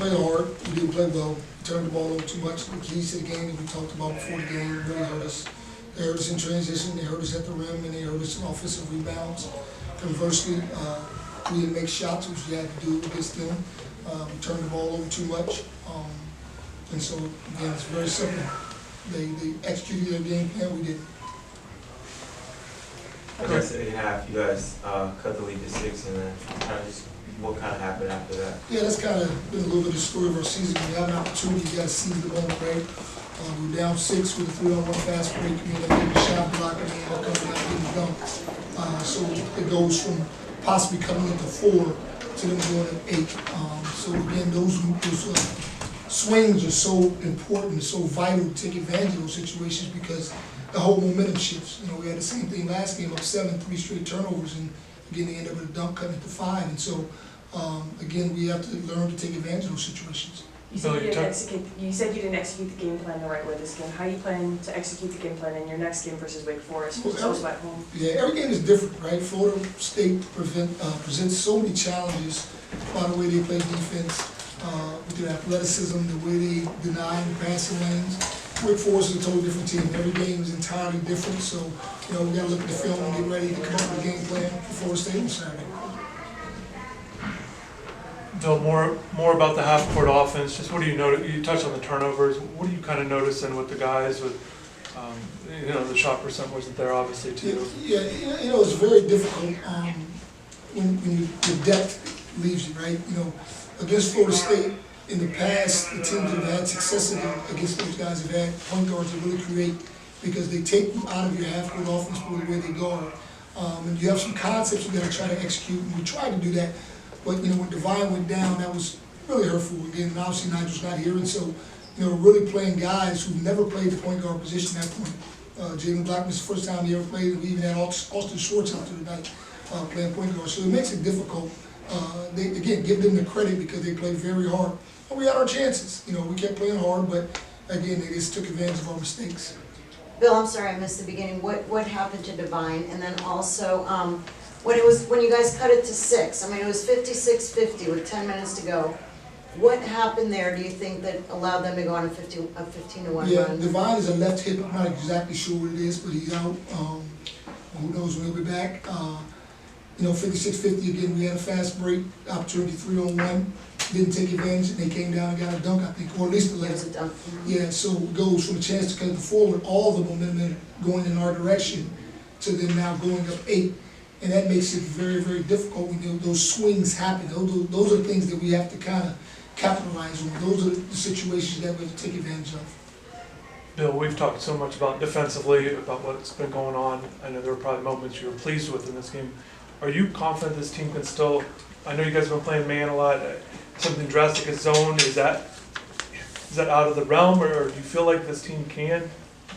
play hard. We did play well. We turned the ball over too much. The keys to the game that we talked about before the game really hurt us. They hurt us in transition. They hurt us at the rim, and they hurt us in offensive rebounds. Conversely, we didn't make shots, which we had to do against them. We turned the ball over too much. And so, again, it's very simple. They executed their game plan. We didn't. I guess in half, you guys cut the lead to 6, and then what kind of happened after that? Yeah, that's kind of been a little bit of the story of our season. We have an opportunity, you got to seize the moment, right? We're down 6 with a 3-on-1 fast break. We end up getting a shot block, and we end up coming out and getting dunked. So it goes from possibly coming into 4 to them going at 8. So again, those swings are so important, so vital to take advantage of those situations because the whole momentum shifts. You know, we had the same thing last game, up 7, 3 straight turnovers, and again, they end up with a dunk cutting it to 5. And so, again, we have to learn to take advantage of those situations. You said you didn't execute the game plan the right way this game. How do you plan to execute the game plan in your next game versus Wake Forest, which is also at home? Yeah, every game is different, right? Florida State presents so many challenges by the way they play defense, with their athleticism, the way they deny the passing lanes. Wake Forest is a totally different team. Every game is entirely different, so you know we got to look at the film and get ready to come up with a game plan for Florida State on Saturday. Bill, more about the half-court offense. Just what do you notice? You touched on the turnovers. What do you kind of noticing with the guys? With you know, the shot percent wasn't there obviously too. Yeah, you know it's very difficult when the depth leaves you, right? You know, against Florida State in the past, the teams that have had success against those guys have had point guards that really create because they take you out of your half-court offense with the way they guard. And you have some concepts you got to try to execute, and we tried to do that. But you know, when Divine went down, that was really hurtful. Again, and obviously Nigel's not here, and so you know, really playing guys who never played the point guard position at that point. Jalen Blackman's the first time he ever played, and we even had Austin Schwartz out there tonight playing point guard. So it makes it difficult. They again give them the credit because they played very hard. And we had our chances. You know, we kept playing hard, but again, they just took advantage of our mistakes. Bill, I'm sorry I missed the beginning. What happened to Divine? And then also, when you guys cut it to 6, I mean it was 56-50 with 10 minutes to go. What happened there, do you think, that allowed them to go on a 15-1 yeah, run? Divine is a left hip. I'm not exactly sure what it is, but he's out. Who knows when he'll be back. You know, 56-50 again, we had a fast break, opportunity 3-on-1. Didn't take advantage, and they came down and got a dunk, I think, or at least the last. It was a dunk. Yeah, so it goes from a chance to cut it forward, all the momentum going in our direction, to them now going up 8. And that makes it very, very difficult when those swings happen. Those are the things that we have to kind of capitalize on. Those are the situations that we have to take advantage of. Bill, we've talked so much about defensively, about what's been going on. I know there were probably moments you were pleased with in this game. Are you confident this team can still, I know you guys have been playing man a lot, something drastic as zone, is that out of the realm, or do you feel like this team can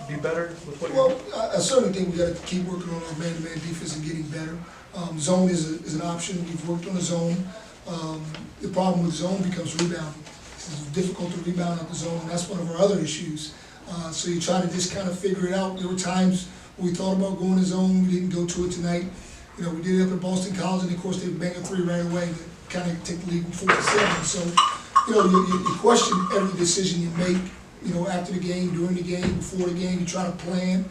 be better with what you're doing? Well, I certainly think we got to keep working on our man-to-man defense and getting better. Zone is an option. We've worked on the zone. The problem with zone becomes rebounding. It's difficult to rebound at the zone, and that's one of our other issues. So you try to just kind of figure it out. There were times when we thought about going to zone. We didn't go to it tonight. You know, we did it up at Boston College, and of course they bang a 3 right away to kind of take the lead from 4-7. So, you know, you question every decision you make. You know, after the game, during the game, before the game, you try to plan.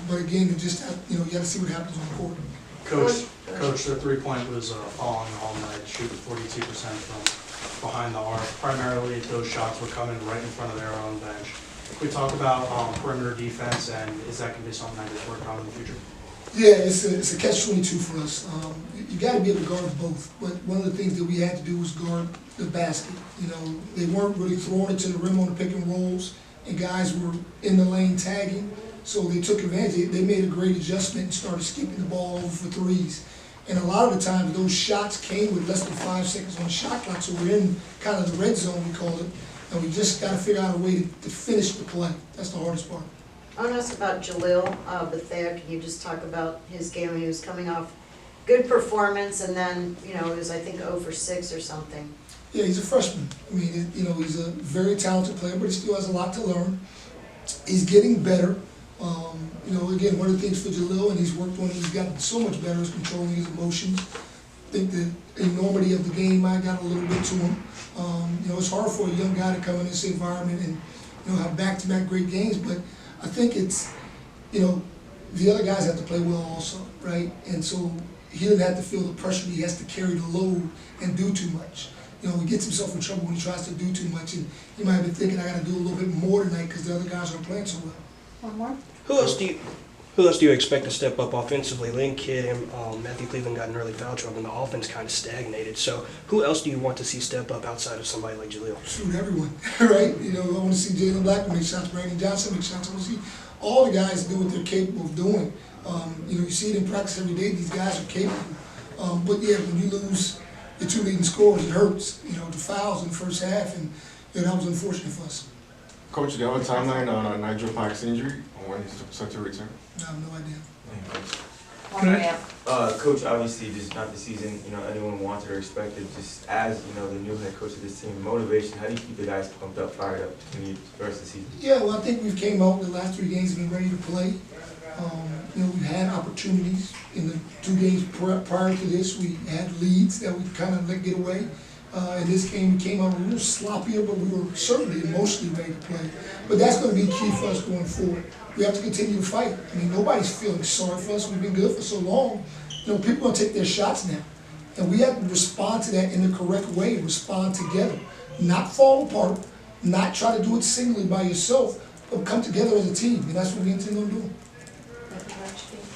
But again, you just have, you know, you got to see what happens on the court. Coach, their 3-point was falling all night, shooting 42% from behind the arc. Primarily, those shots were coming right in front of their own bench. We talk about perimeter defense, and is that going to be something that is working on in the future? Yeah, it's a catch-22 for us. You got to be able to guard both. But one of the things that we had to do was guard the basket. You know, they weren't really throwing it to the rim on the pick and rolls, and guys were in the lane tagging. So they took advantage. They made a great adjustment and started skipping the ball over for threes. And a lot of the times, those shots came with less than 5 seconds on the shot clock. So we're in kind of the red zone, we call it, and we just got to figure out a way to finish the play. That's the hardest part. I want to ask about Jalil Bethea. Can you just talk about his game? He was coming off good performance, and then, you know, it was, I think, 0 for 6 or something. Yeah, he's a freshman. I mean, you know, he's a very talented player, but he still has a lot to learn. He's getting better. You know, again, one of the things for Jalil, and he's worked on, he's gotten so much better, is controlling his emotions. think the enormity of the game might have got a little bit to him. You know, it's hard for a young guy to come in this environment and, you know, have back-to-back great games, but I think it's, you know, the other guys have to play well also, right? And so he doesn't have to feel the pressure, he has to carry the load and do too much. You know, he gets himself in trouble when he tries to do too much, and he might have been thinking, I gotta do a little bit more tonight because the other guys aren't playing so well. One more? Who else do you expect to step up offensively? Lynn Kidd and Matthew Cleveland got an early foul trouble, and the offense kind of stagnated. So who else do you want to see step up outside of somebody like Jaleel? Shoot, everyone, right? You know, I want to see Jalen Blackman make shots, Brandon Johnson make shots. I want to see all the guys do what they're capable of doing. You know, you see it in practice every day. These guys are capable. But yeah, when you lose your two leading scorers, it hurts. You know, the fouls in the first half, and you know, that was unfortunate for us. Coach, do you have a timeline on Nigel Pack's injury, or when he's set to return? I have no idea. One more, yeah. Coach, obviously, just not the season, you know, anyone wanted or expected, just as, you know, the new head coach of this team, motivation, how do you keep the guys pumped up, fired up to continue the rest of the season? Yeah, well, I think we've came out the last 3 games and been ready to play. You know, we've had opportunities in the 2 games prior to this. We had leads that we kind of let get away. In this game, we came out a little sloppier, but we were certainly emotionally ready to play. But that's going to be key for us going forward. We have to continue to fight. I mean, nobody's feeling sorry for us. We've been good for so long. You know, people are going to take their shots now. And we have to respond to that in the correct way, respond together. Not fall apart, not try to do it singly by yourself, but come together as a team. And that's what we intend on doing.